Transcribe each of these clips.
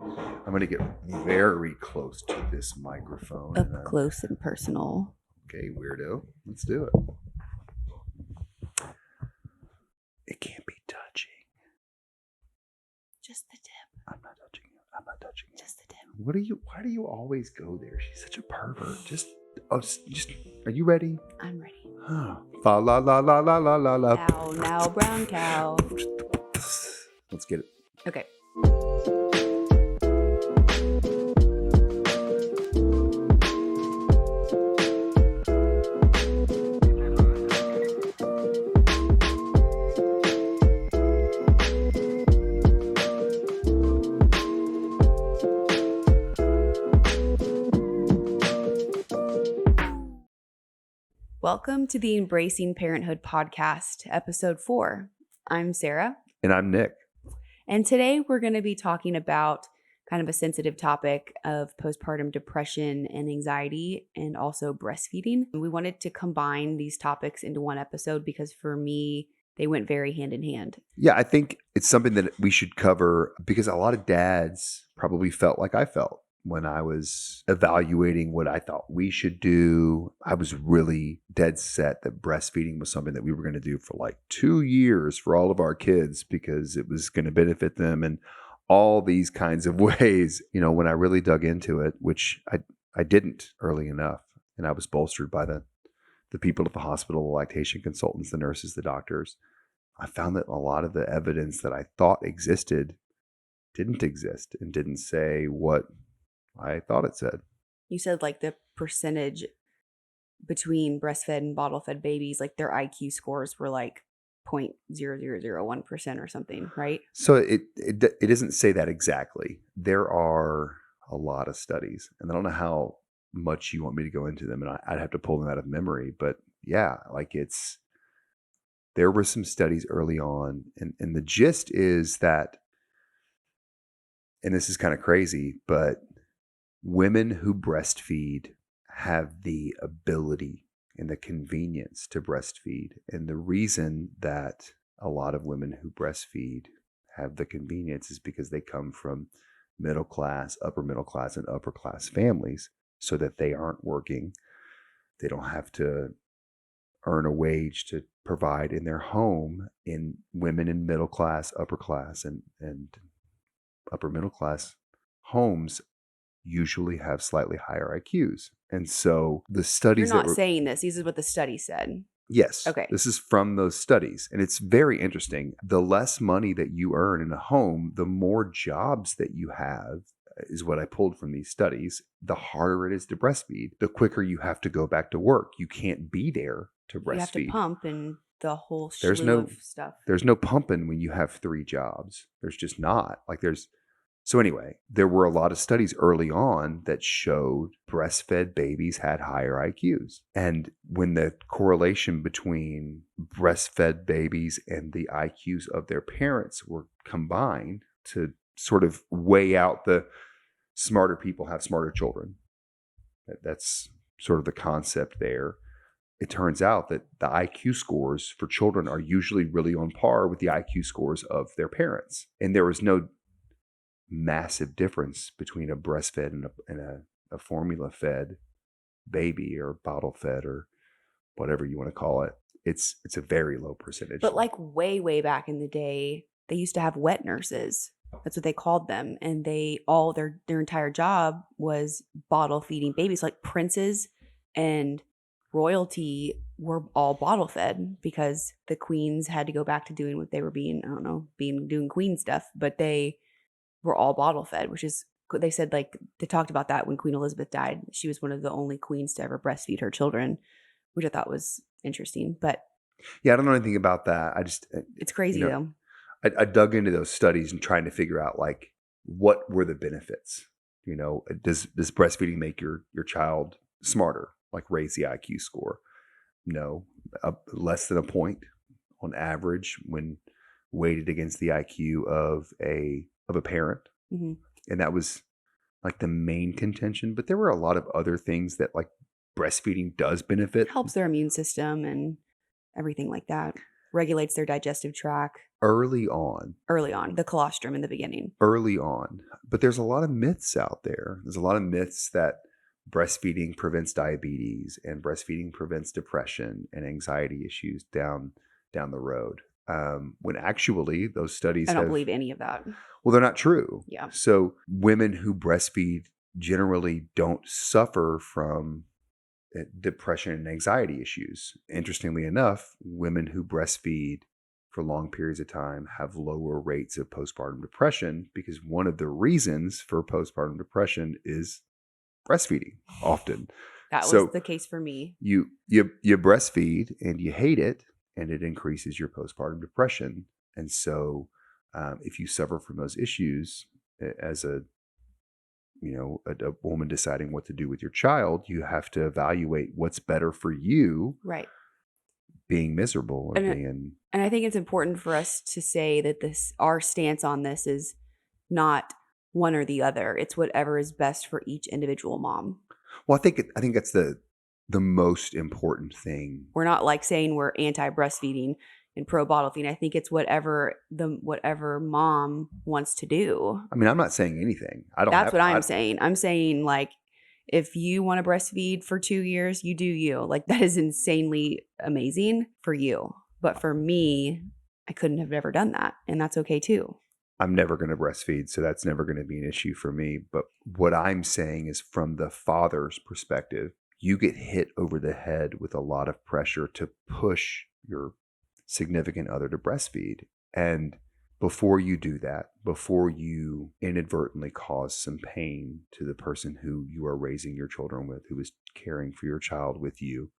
I'm going to get very close to this microphone. Up close and personal. Okay, weirdo. Let's do it. It can't be touching. Just the tip. I'm not touching it. I'm not touching it. Just the tip. Why do you always go there? She's such a pervert. Are you ready? I'm ready. Fa la la la la la la la. Now, brown cow. Let's get it. Okay. Welcome to the Embracing Parenthood podcast, episode 4. I'm Sara. And I'm Nick. And today we're going to be talking about kind of a sensitive topic of postpartum depression and anxiety and also breastfeeding. We wanted to combine these topics into one episode because for me, they went very hand in hand. Yeah, I think it's something that we should cover because a lot of dads probably felt like I felt when I was evaluating what I thought we should do. I was really dead set that breastfeeding was something that we were going to do for like 2 years for all of our kids because it was going to benefit them in all these kinds of ways. You know, when I really dug into it, which I didn't early enough, and I was bolstered by the people at the hospital, the lactation consultants, the nurses, the doctors, I found that a lot of the evidence that I thought existed didn't exist and didn't say what I thought it said. You said like the percentage between breastfed and bottle-fed babies, like their IQ scores were like 0.0001% or something, right? So it doesn't say that exactly. There are a lot of studies, and I don't know how much you want me to go into them, and I'd have to pull them out of memory. But yeah, like there were some studies early on, and the gist is that, and this is kind of crazy, but women who breastfeed have the ability and the convenience to breastfeed. And the reason that a lot of women who breastfeed have the convenience is because they come from middle class, and upper class families, so that they aren't working. They don't have to earn a wage to provide in their home. In women in middle class, upper class, and upper middle class homes usually have slightly higher IQs. And so the studies You're not saying this. This is what the study said. Yes. Okay. This is from those studies. And it's very interesting. The less money that you earn in a home, the more jobs that you have, is what I pulled from these studies, the harder it is to breastfeed. The quicker you have to go back to work. You can't be there to breastfeed. You have to pump and the whole There's slew no of stuff. There's no pumping when you have 3 jobs. There's just not. So anyway, there were a lot of studies early on that showed breastfed babies had higher IQs. And when the correlation between breastfed babies and the IQs of their parents were combined to sort of weigh out the smarter people have smarter children. That's sort of the concept there. It turns out that the IQ scores for children are usually really on par with the IQ scores of their parents. And there was no massive difference between a breastfed and a formula fed baby or bottle fed or whatever you want to call it. It's a very low percentage. But like way back in the day, they used to have wet nurses. That's what they called them. And they all their entire job was bottle feeding babies. Like princes and royalty were all bottle fed because the queens had to go back to doing what they were doing queen stuff, but they were all bottle fed, which is, they said, like, they talked about that when Queen Elizabeth died. She was one of the only queens to ever breastfeed her children, which I thought was interesting. But yeah, I don't know anything about that. it's crazy though. I dug into those studies and trying to figure out like what were the benefits. You know, does breastfeeding make your child smarter, like raise the IQ score? No, less than a point on average when weighted against the IQ of a parent. Mm-hmm. And that was like the main contention. But there were a lot of other things that like breastfeeding does benefit. Helps their immune system and everything like that. regulates their digestive tract early on. early on, the colostrum in the beginning. Early on. But there's a lot of myths out there. There's a lot of myths that breastfeeding prevents diabetes and breastfeeding prevents depression and anxiety issues down the road. When actually those studies I don't have, believe any of that. well, they're not true. Yeah. So women who breastfeed generally don't suffer from depression and anxiety issues. Interestingly enough, women who breastfeed for long periods of time have lower rates of postpartum depression, because one of the reasons for postpartum depression is breastfeeding often. That So was the case for me. you breastfeed and you hate it, and it increases your postpartum depression. And so if you suffer from those issues as a woman deciding what to do with your child, you have to evaluate what's better for you, Right. being miserable or being. And I think it's important for us to say that our stance on this is not one or the other. It's whatever is best for each individual mom. Well, I think that's the most important thing. We're not like saying we're anti-breastfeeding and pro bottle feeding. I think it's whatever mom wants to do. I mean, I'm not saying anything. That's what I'm saying. I'm saying, like, if you want to breastfeed for 2 years, you do you. Like, that is insanely amazing for you. But for me, I couldn't have ever done that. And that's okay too. I'm never going to breastfeed, so that's never going to be an issue for me. But what I'm saying is, from the father's perspective, you get hit over the head with a lot of pressure to push your significant other to breastfeed. And before you do that, before you inadvertently cause some pain to the person who you are raising your children with, who is caring for your child with you,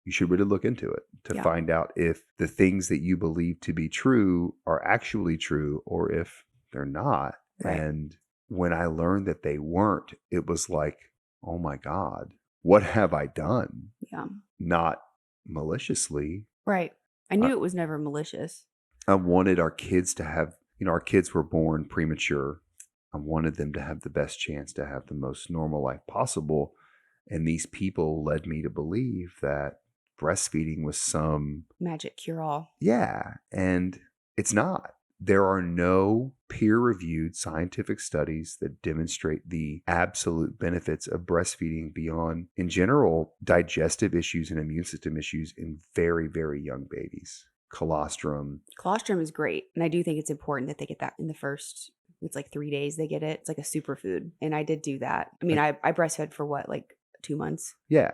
you should really look into it to find out if the things that you believe to be true are actually true, or if they're not. Right. And when I learned that they weren't, it was like, oh my God, what have I done? Yeah. Not maliciously. Right. I knew it was never malicious. I wanted our kids to have, our kids were born premature. I wanted them to have the best chance to have the most normal life possible. And these people led me to believe that breastfeeding was some magic cure-all. Yeah. And it's not. There are no peer-reviewed scientific studies that demonstrate the absolute benefits of breastfeeding beyond, in general, digestive issues and immune system issues in very, very young babies. Colostrum is great. And I do think it's important that they get that in the first, it's like 3 days they get it. It's like a superfood. And I did do that. I mean, I breastfed for what, like 2 months? Yeah.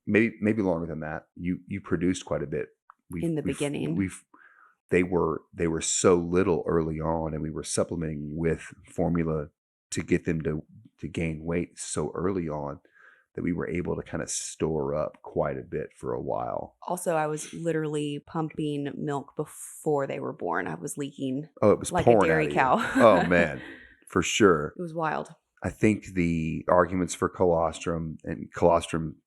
Maybe longer than that. You produced quite a bit. In the beginning. They were so little early on, and we were supplementing with formula to get them to gain weight so early on that we were able to kind of store up quite a bit for a while. Also, I was literally pumping milk before they were born. I was leaking. Oh, it was like pouring a dairy cow. Oh man, for sure. It was wild. I think the arguments for colostrum,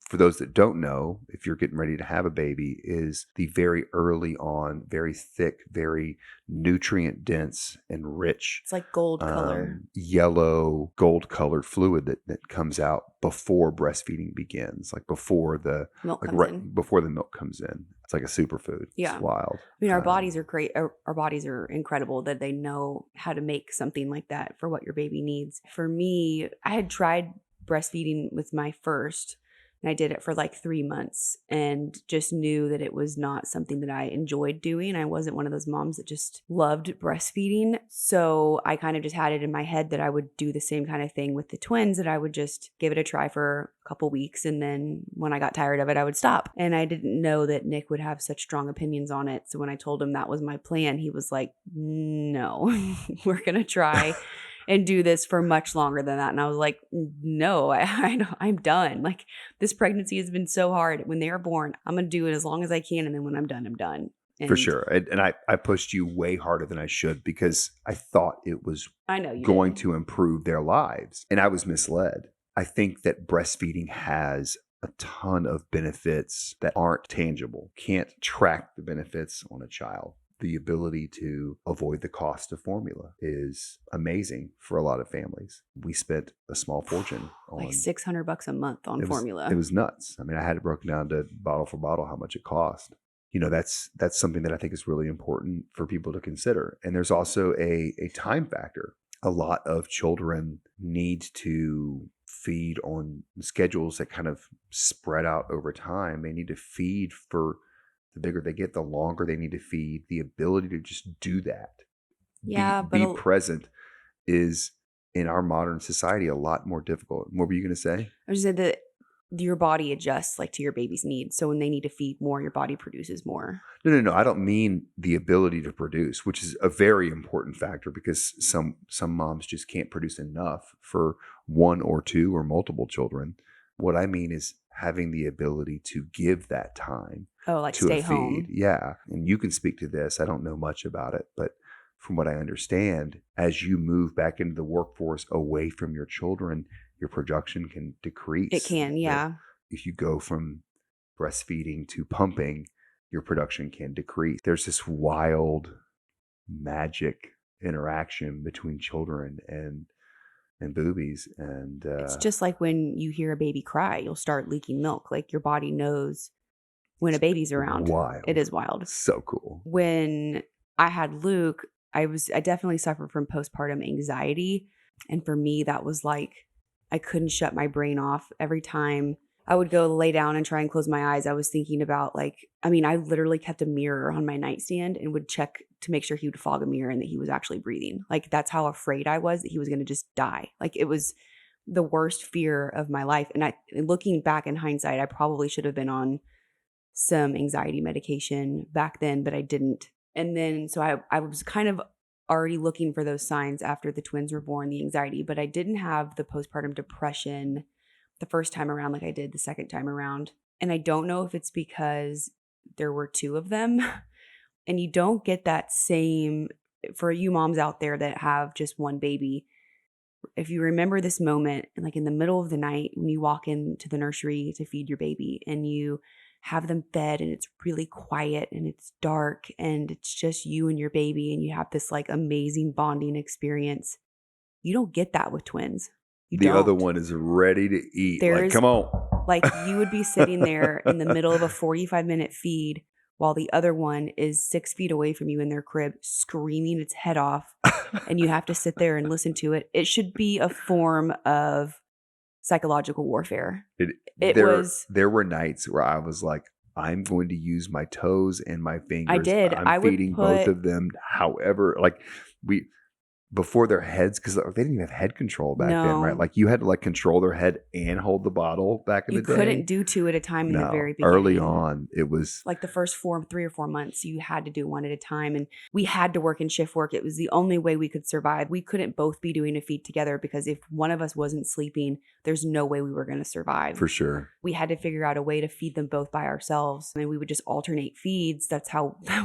for those that don't know, if you're getting ready to have a baby, is the very early on, very thick, very nutrient dense and rich. It's like gold color. Yellow, gold colored fluid that comes out before breastfeeding begins, like before the milk before the milk comes in. It's like a superfood. Yeah. It's wild. I mean, our bodies are great. Our bodies are incredible that they know how to make something like that for what your baby needs. For me, I had tried breastfeeding with my first, and I did it for like 3 months and just knew that it was not something that I enjoyed doing. I wasn't one of those moms that just loved breastfeeding. So I kind of just had it in my head that I would do the same kind of thing with the twins, that I would just give it a try for a couple weeks. And then when I got tired of it, I would stop. And I didn't know that Nick would have such strong opinions on it. So when I told him that was my plan, he was like, no, we're going to try and do this for much longer than that. And I was like, no, I'm done. Like, this pregnancy has been so hard. When they are born, I'm going to do it as long as I can. And then when I'm done, I'm done. For sure. And I pushed you way harder than I should, because I thought it was going to improve their lives. And I was misled. I think that breastfeeding has a ton of benefits that aren't tangible. Can't track the benefits on a child. The ability to avoid the cost of formula is amazing for a lot of families. We spent a small fortune on like $600 a month on formula. It was nuts. I mean, I had it broken down to bottle for bottle how much it cost. that's something that I think is really important for people to consider. And there's also a time factor. A lot of children need to feed on schedules that kind of spread out over time. They need to feed for the bigger they get, the longer they need to feed. The ability to just do that, Yeah, but be present, is in our modern society a lot more difficult. What were you going to say? I was just saying that your body adjusts like to your baby's needs. So when they need to feed more, your body produces more. No. I don't mean the ability to produce, which is a very important factor because some moms just can't produce enough for one or two or multiple children. What I mean is having the ability to give that time Oh, like to a stay feed. home. Yeah. And you can speak to this. I don't know much about it, but from what I understand, as you move back into the workforce away from your children, your production can decrease. It can, yeah. If you go from breastfeeding to pumping, your production can decrease. There's this wild magic interaction between children and boobies, and It's just like when you hear a baby cry, you'll start leaking milk. Like your body knows when a baby's around. wild. It is wild. So cool. When I had Luke, I definitely suffered from postpartum anxiety. And for me, that was like I couldn't shut my brain off. Every time I would go lay down and try and close my eyes, I was thinking about I literally kept a mirror on my nightstand and would check to make sure he would fog a mirror and that he was actually breathing. Like that's how afraid I was that he was going to just die. Like it was the worst fear of my life. And looking back in hindsight, I probably should have been on some anxiety medication back then, but I didn't. And then so I was kind of already looking for those signs after the twins were born, the anxiety, but I didn't have the postpartum depression the first time around like I did the second time around. And I don't know if it's because there were two of them and you don't get that same for you moms out there that have just one baby. If you remember this moment, like in the middle of the night when you walk into the nursery to feed your baby and you have them fed and it's really quiet and it's dark and it's just you and your baby and you have this like amazing bonding experience. You don't get that with twins. The other one is ready to eat. Come on. Like you would be sitting there in the middle of a 45-minute feed while the other one is 6 feet away from you in their crib screaming its head off and you have to sit there and listen to it. It should be a form of psychological warfare. There were nights where I was like, I'm going to use my toes and my fingers. I did. I'm feeding both of them. However, before their heads, because they didn't even have head control back then, right? Like you had to control their head and hold the bottle back in the day. You couldn't do two at a time in the very beginning. Early on, it was like the first 3 or 4 months, you had to do one at a time. And we had to work in shift work. It was the only way we could survive. We couldn't both be doing a feed together because if one of us wasn't sleeping, there's no way we were going to survive. For sure. We had to figure out a way to feed them both by ourselves. And we would just alternate feeds. That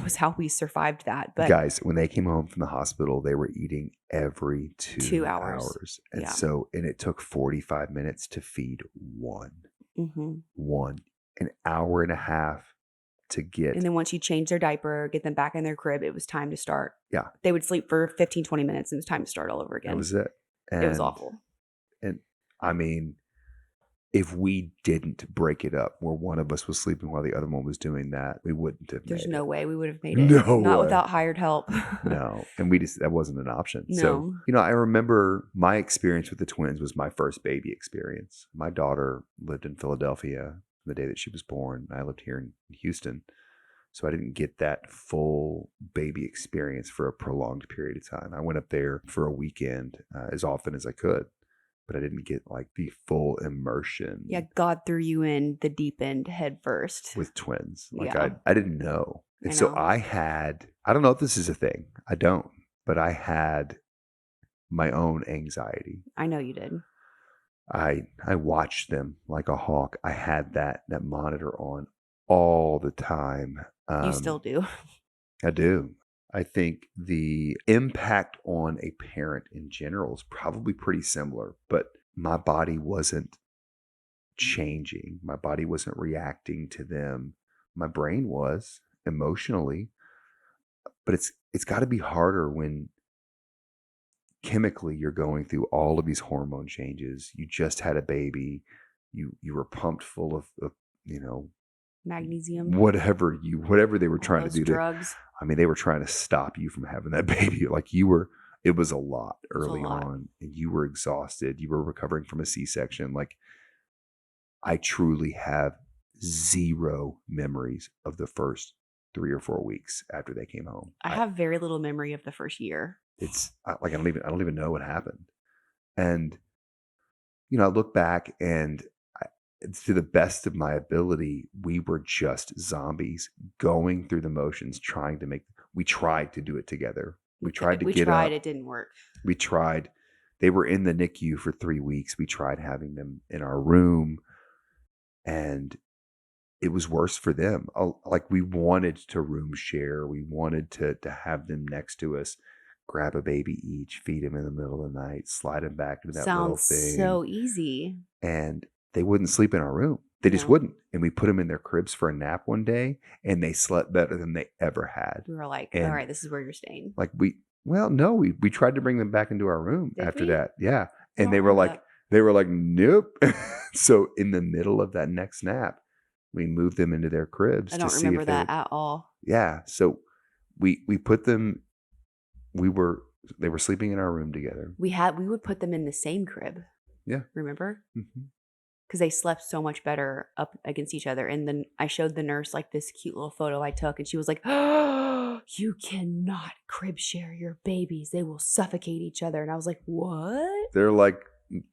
was how we survived that. But guys, when they came home from the hospital, they were eating every 2 hours. And and it took 45 minutes to feed one. Mm-hmm. One. An hour and a half to get. And then once you change their diaper, get them back in their crib, it was time to start. Yeah. They would sleep for 15, 20 minutes and it was time to start all over again. That was it. And it was awful. And I mean, if we didn't break it up where one of us was sleeping while the other one was doing that, we wouldn't have There's made no it. way we would have made it. No Not way. without hired help. No. And that wasn't an option. No. So, I remember my experience with the twins was my first baby experience. My daughter lived in Philadelphia the day that she was born. I lived here in Houston. So I didn't get that full baby experience for a prolonged period of time. I went up there for a weekend as often as I could, but I didn't get the full immersion. Yeah, God threw you in the deep end head first. With twins. Yeah. I didn't know. And so I don't know if this is a thing. I don't, but I had my own anxiety. I know you did. I watched them like a hawk. I had that monitor on all the time. You still do. I do. I think the impact on a parent in general is probably pretty similar, but my body wasn't changing. My body wasn't reacting to them. My brain was emotionally, but it's got to be harder when chemically you're going through all of these hormone changes. You just had a baby. You were pumped full of magnesium, whatever they were all trying to those do to, drugs. I mean, they were trying to stop you from having that baby. Like it was a lot It was a early lot. on, and you were exhausted. You were recovering from a C-section. Like, I truly have zero memories of the first 3 or 4 weeks after they came home. I have very little memory of the first year. Like, I don't even know what happened. And, I look back and to the best of my ability, we were just zombies going through the motions, we tried to do it together. We tried to get up. It didn't work. We tried. They were in the NICU for 3 weeks. We tried having them in our room, and it was worse for them. Like, we wanted to room share. We wanted to have them next to us, grab a baby each, feed him in the middle of the night, slide him back into that little Sounds thing. so easy. And they wouldn't sleep in our room. They just wouldn't. And we put them in their cribs for a nap one day, and they slept better than they ever had. We were like, And all right, this is where you're staying. like, we tried to bring them back into our room after that. Yeah. I And don't they were remember like, nope. So in the middle of that next nap, we moved them into their cribs. I don't remember that at all. Yeah. So we put them, they were sleeping in our room together. We would put them in the same crib. Yeah. Remember? Mm-hmm. Because they slept so much better up against each other. And then I showed the nurse like this cute little photo I took, and she was like, "Oh, you cannot crib share your babies. They will suffocate each other." And I was like, "What?" They're like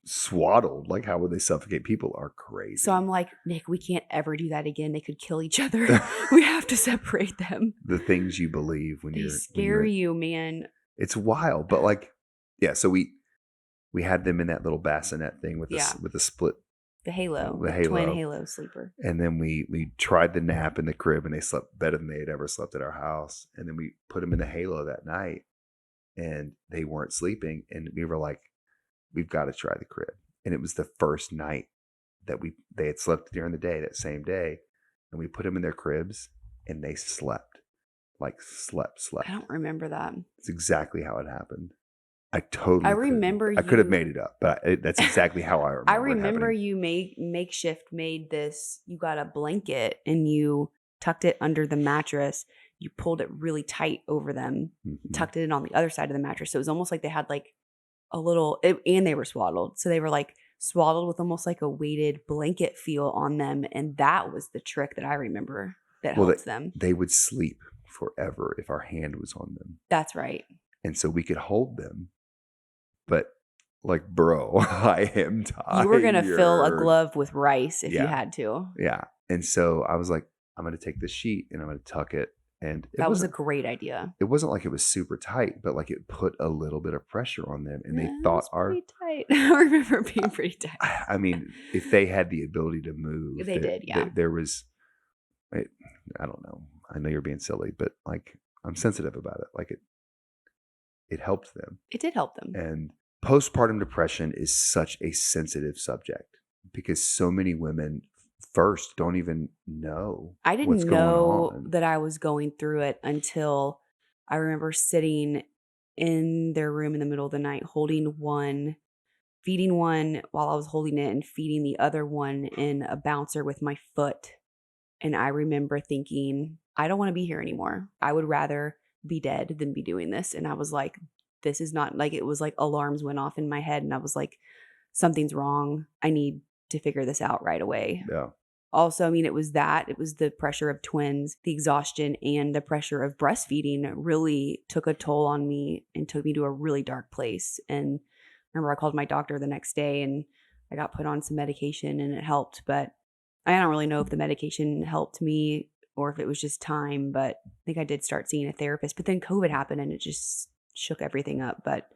swaddled. Like, how would they suffocate? People are crazy. So I'm like, "Nick, we can't ever do that again. They could kill each other. We have to separate them." The things you believe when They you're scare you, man. It's wild. But like, yeah, so we had them in that little bassinet thing with the split. The halo. The twin halo sleeper. And then we tried the nap in the crib, and they slept better than they had ever slept at our house. And then we put them in the halo that night, and they weren't sleeping. And we were like, we've got to try the crib. And it was the first night that they had slept during the day, that same day. And we put them in their cribs, and they slept. Like, slept. I don't remember that. It's exactly how it happened. I totally. I could have made it up, but that's exactly how I remember. I remember you makeshift made this. You got a blanket and you tucked it under the mattress. You pulled it really tight over them, tucked it in on the other side of the mattress. So it was almost like they had like a little, and they were swaddled. So they were like swaddled with almost like a weighted blanket feel on them. And that was the trick that I remember that helped them. They would sleep forever if our hand was on them. That's right. And so we could hold them. But like, bro, I am tired. You were going to fill a glove with rice if you had to. Yeah. And so I was like, I'm going to take this sheet and I'm going to tuck it. And that was a great idea. It wasn't like it was super tight, but like it put a little bit of pressure on them. And they thought pretty tight. I remember being pretty tight. I mean, if they had the ability to move. They did, yeah. There was, I don't know. I know you're being silly, but like, I'm sensitive about it. Like, it helped them. It did help them. And postpartum depression is such a sensitive subject because so many women first don't even know. I didn't know that I was going through it until I remember sitting in their room in the middle of the night, holding one, feeding one while I was holding it, and feeding the other one in a bouncer with my foot. And I remember thinking, I don't want to be here anymore. I would rather be dead than be doing this. And I was like, this is not, like, it was like alarms went off in my head, and I was like, something's wrong. I need to figure this out right away. Yeah. Also, I mean, it was the pressure of twins, the exhaustion, and the pressure of breastfeeding really took a toll on me and took me to a really dark place. And I remember I called my doctor the next day and I got put on some medication and it helped, but I don't really know if the medication helped me or if it was just time, but I think I did start seeing a therapist. But then COVID happened and it just shook everything up. But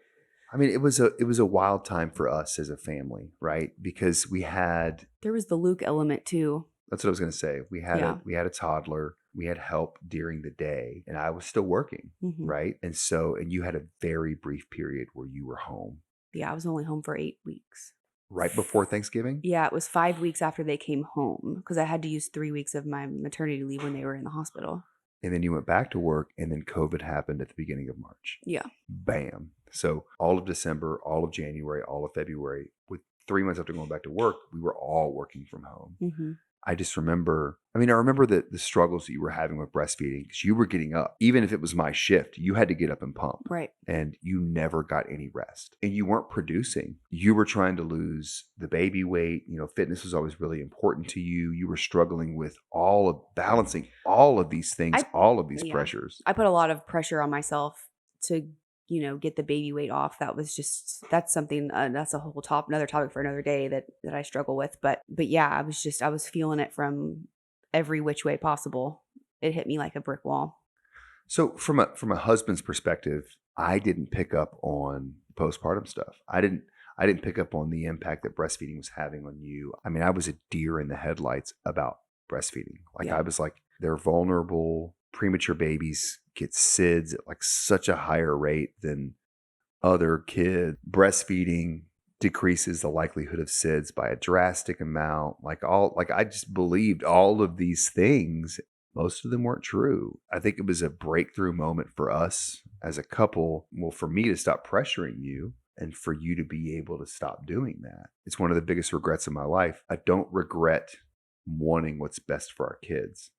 I mean, it was a wild time for us as a family, right? Because there was the Luke element too. That's what I was going to say. We had a toddler. We had help during the day, and I was still working, right? And you had a very brief period where you were home. Yeah, I was only home for 8 weeks. Right before Thanksgiving? Yeah, it was 5 weeks after they came home because I had to use 3 weeks of my maternity leave when they were in the hospital. And then you went back to work, and then COVID happened at the beginning of March. Yeah. Bam. So all of December, all of January, all of February, with 3 months after going back to work, we were all working from home. I just remember, I remember the struggles that you were having with breastfeeding because you were getting up. Even if it was my shift, you had to get up and pump. Right. And you never got any rest. And you weren't producing. You were trying to lose the baby weight. Fitness was always really important to you. You were struggling with balancing all of these things, all of these pressures. I put a lot of pressure on myself to, get the baby weight off. That's something, that's a whole another topic for another day that I struggle with. But yeah, I was feeling it from every which way possible. It hit me like a brick wall. So from a husband's perspective, I didn't pick up on postpartum stuff. I didn't pick up on the impact that breastfeeding was having on you. I was a deer in the headlights about breastfeeding. I was like, they're vulnerable. Premature babies get SIDS at like such a higher rate than other kids. Breastfeeding decreases the likelihood of SIDS by a drastic amount. I just believed all of these things. Most of them weren't true. I think it was a breakthrough moment for us as a couple. Well, for me to stop pressuring you and for you to be able to stop doing that. It's one of the biggest regrets of my life. I don't regret wanting what's best for our kids.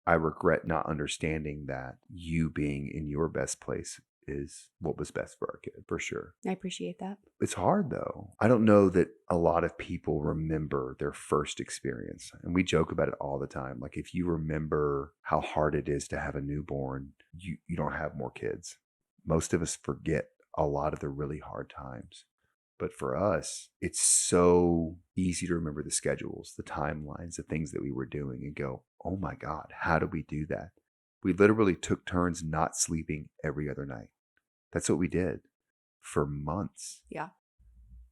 I regret not understanding that you being in your best place is what was best for our kid, for sure. I appreciate that. It's hard though. I don't know that a lot of people remember their first experience. And we joke about it all the time. Like if you remember how hard it is to have a newborn, you don't have more kids. Most of us forget a lot of the really hard times. But for us, it's so easy to remember the schedules, the timelines, the things that we were doing and go, oh my God, how do we do that? We literally took turns not sleeping every other night. That's what we did for months. Yeah.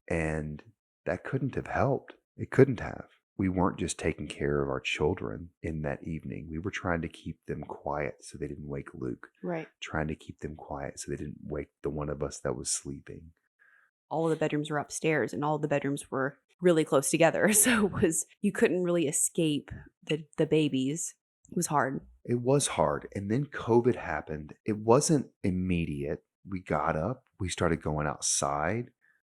And that couldn't have helped. It couldn't have. We weren't just taking care of our children in that evening. We were trying to keep them quiet so they didn't wake Luke. Right. Trying to keep them quiet so they didn't wake the one of us that was sleeping. All of the bedrooms were upstairs and all the bedrooms were really close together. So you couldn't really escape the babies. It was hard. It was hard. And then COVID happened. It wasn't immediate. We got up. We started going outside.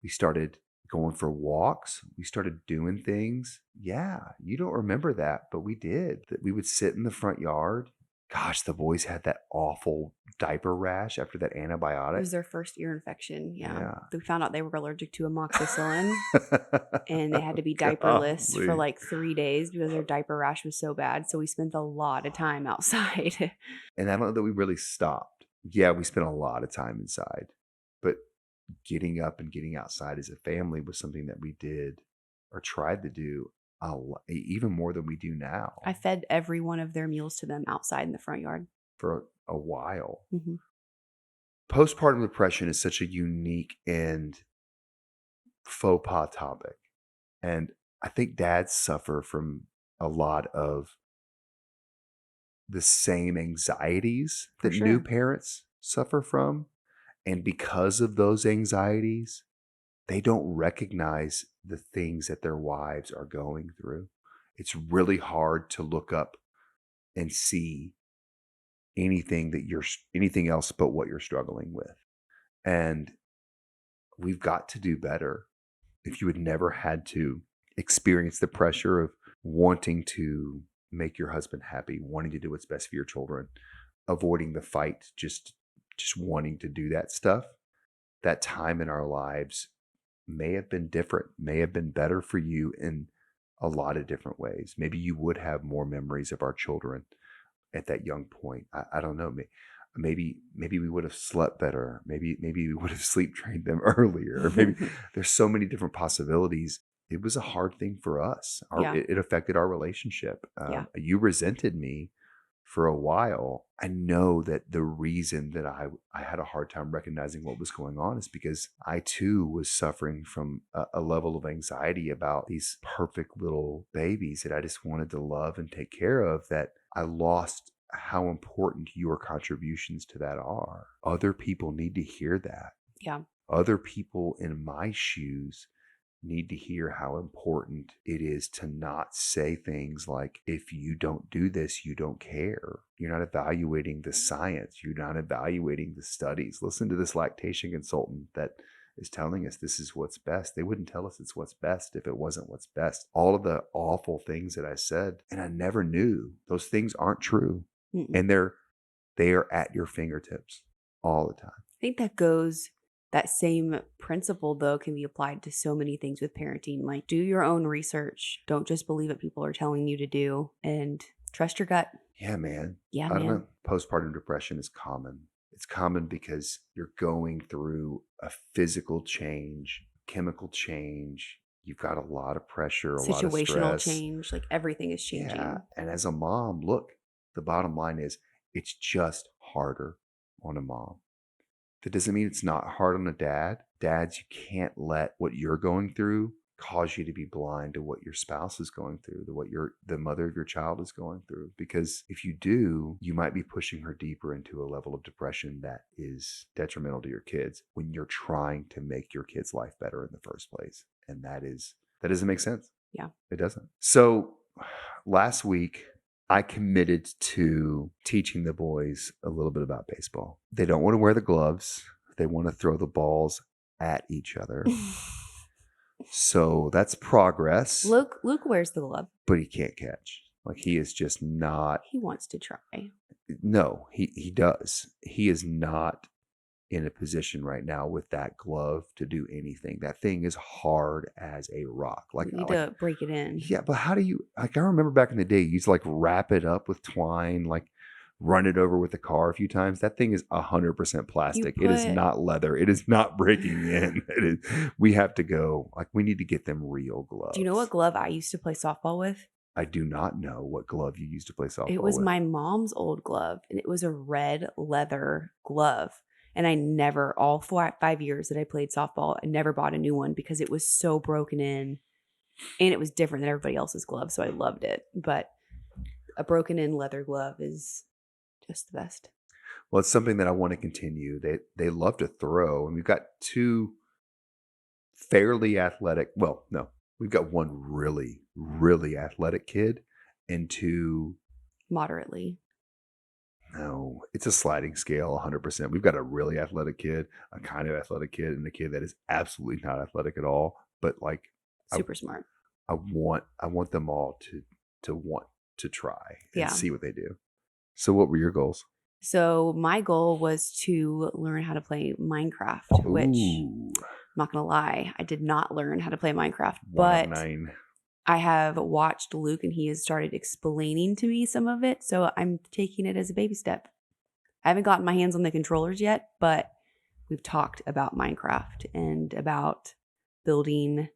We started going for walks. We started doing things. Yeah, you don't remember that, but we did. That we would sit in the front yard. Gosh, the boys had that awful diaper rash after that antibiotic. It was their first ear infection. Yeah. We found out they were allergic to amoxicillin and they had to be diaperless for like 3 days because their diaper rash was so bad. So we spent a lot of time outside. And I don't know that we really stopped. Yeah, we spent a lot of time inside, but getting up and getting outside as a family was something that we did or tried to do even more than we do now. I fed every one of their meals to them outside in the front yard for a while. Mm-hmm. Postpartum depression is such a unique and faux pas topic. And I think dads suffer from a lot of the same anxieties that new parents suffer from. And because of those anxieties, they don't recognize the things that their wives are going through. It's really hard to look up and see anything else but what you're struggling with. And we've got to do better. If you had never had to experience the pressure of wanting to make your husband happy, wanting to do what's best for your children, avoiding the fight, just wanting to do that stuff, that time in our lives may have been different, may have been better for you in a lot of different ways. Maybe you would have more memories of our children at that young point. I don't know. Maybe we would have slept better. Maybe we would have sleep trained them earlier. Maybe there's so many different possibilities. It was a hard thing for us. It affected our relationship. You resented me for a while. I know that the reason that I had a hard time recognizing what was going on is because I too was suffering from a level of anxiety about these perfect little babies that I just wanted to love and take care of, that I lost how important your contributions to that are. Other people need to hear that. Yeah. Other people in my shoes need to hear how important it is to not say things like, if you don't do this, you don't care. You're not evaluating the science. You're not evaluating the studies. Listen to this lactation consultant that is telling us this is what's best. They wouldn't tell us it's what's best if it wasn't what's best. All of the awful things that I said, and I never knew, those things aren't true. Mm-mm. And they are at your fingertips all the time. I think that same principle, though, can be applied to so many things with parenting. Like, do your own research. Don't just believe what people are telling you to do, and trust your gut. Yeah, man. Yeah, I don't man. know. Postpartum depression is common. It's common because you're going through a physical change, chemical change. You've got a lot of pressure, a lot of Situational stress. change. Like, everything is changing. Yeah. And as a mom, look, the bottom line is it's just harder on a mom. That doesn't mean it's not hard on a dad. Dads, you can't let what you're going through cause you to be blind to what your spouse is going through, to what the mother of your child is going through. Because if you do, you might be pushing her deeper into a level of depression that is detrimental to your kids when you're trying to make your kid's life better in the first place. And that doesn't make sense. Yeah. It doesn't. So last week, I committed to teaching the boys a little bit about baseball. They don't want to wear the gloves. They want to throw the balls at each other. So that's progress. Luke wears the glove. But he can't catch. Like, he is just not. He wants to try. No, he does. He is not in a position right now with that glove to do anything. That thing is hard as a rock. Like, You need to break it in. Yeah, but how do you, like, I remember back in the day, you used to like wrap it up with twine, like run it over with the car a few times. That thing is 100% plastic. It is not leather. It is not breaking in. We have to go, like, we need to get them real gloves. Do you know what glove I used to play softball with? I do not know what glove you used to play softball with. It was my mom's old glove, and it was a red leather glove. And I never, all 5 years that I played softball, I never bought a new one because it was so broken in. And it was different than everybody else's glove, so I loved it. But a broken in leather glove is just the best. Well, it's something that I want to continue. They love to throw, and we've got two fairly athletic. Well, no, we've got one really, really athletic kid and two moderately. No, it's a sliding scale, 100%. We've got a really athletic kid, a kind of athletic kid, and a kid that is absolutely not athletic at all. But like, super smart. I want them all to want to try and see what they do. So what were your goals? So my goal was to learn how to play Minecraft, which I'm not going to lie, I did not learn how to play Minecraft, but I have watched Luke and he has started explaining to me some of it. So I'm taking it as a baby step. I haven't gotten my hands on the controllers yet, but we've talked about Minecraft and about building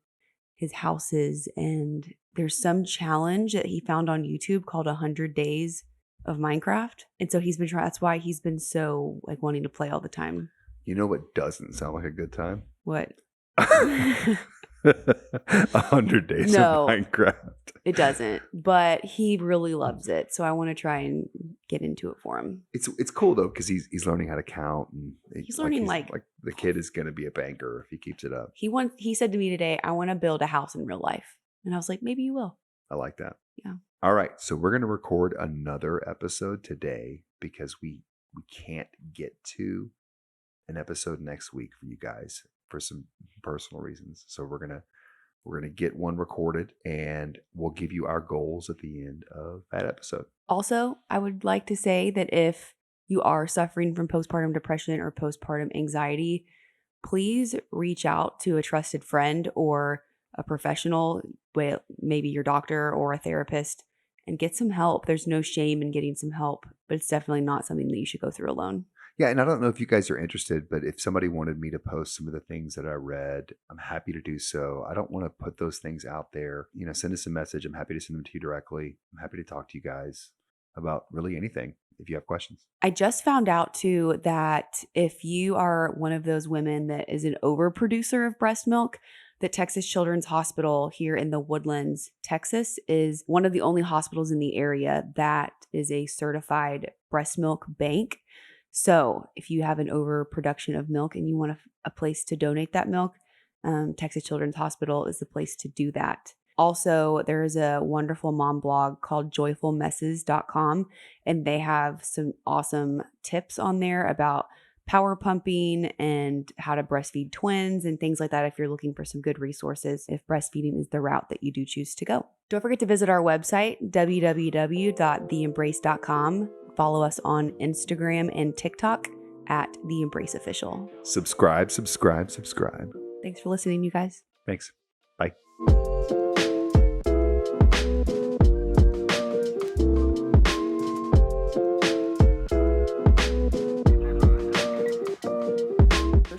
his houses. And there's some challenge that he found on YouTube called 100 Days of Minecraft. And so he's been trying, that's why he's been so like wanting to play all the time. You know what doesn't sound like a good time? What? 100 Days of Minecraft. It doesn't, but he really loves it. So I want to try and get into it for him. It's cool though, because he's learning how to count, and he's learning like the kid is going to be a banker if he keeps it up. He said to me today, I want to build a house in real life. And I was like, maybe you will. I like that. Yeah. All right. So we're going to record another episode today because we can't get to an episode next week for you guys for some personal reasons. So we're going to get one recorded, and we'll give you our goals at the end of that episode. Also, I would like to say that if you are suffering from postpartum depression or postpartum anxiety, please reach out to a trusted friend or a professional, maybe your doctor or a therapist, and get some help. There's no shame in getting some help, but it's definitely not something that you should go through alone. Yeah, and I don't know if you guys are interested, but if somebody wanted me to post some of the things that I read, I'm happy to do so. I don't want to put those things out there. Send us a message. I'm happy to send them to you directly. I'm happy to talk to you guys about really anything if you have questions. I just found out too that if you are one of those women that is an overproducer of breast milk, that Texas Children's Hospital here in the Woodlands, Texas, is one of the only hospitals in the area that is a certified breast milk bank. So if you have an overproduction of milk and you want a place to donate that milk, Texas Children's Hospital is the place to do that. Also, there is a wonderful mom blog called joyfulmesses.com, and they have some awesome tips on there about power pumping and how to breastfeed twins and things like that if you're looking for some good resources if breastfeeding is the route that you do choose to go. Don't forget to visit our website, www.theembrace.com. Follow us on Instagram and TikTok at The Embrace Official. Subscribe. Thanks for listening, you guys. Thanks. Bye.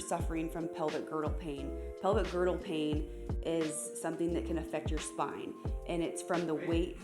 Suffering from pelvic girdle pain. Pelvic girdle pain is something that can affect your spine, and it's from the weight.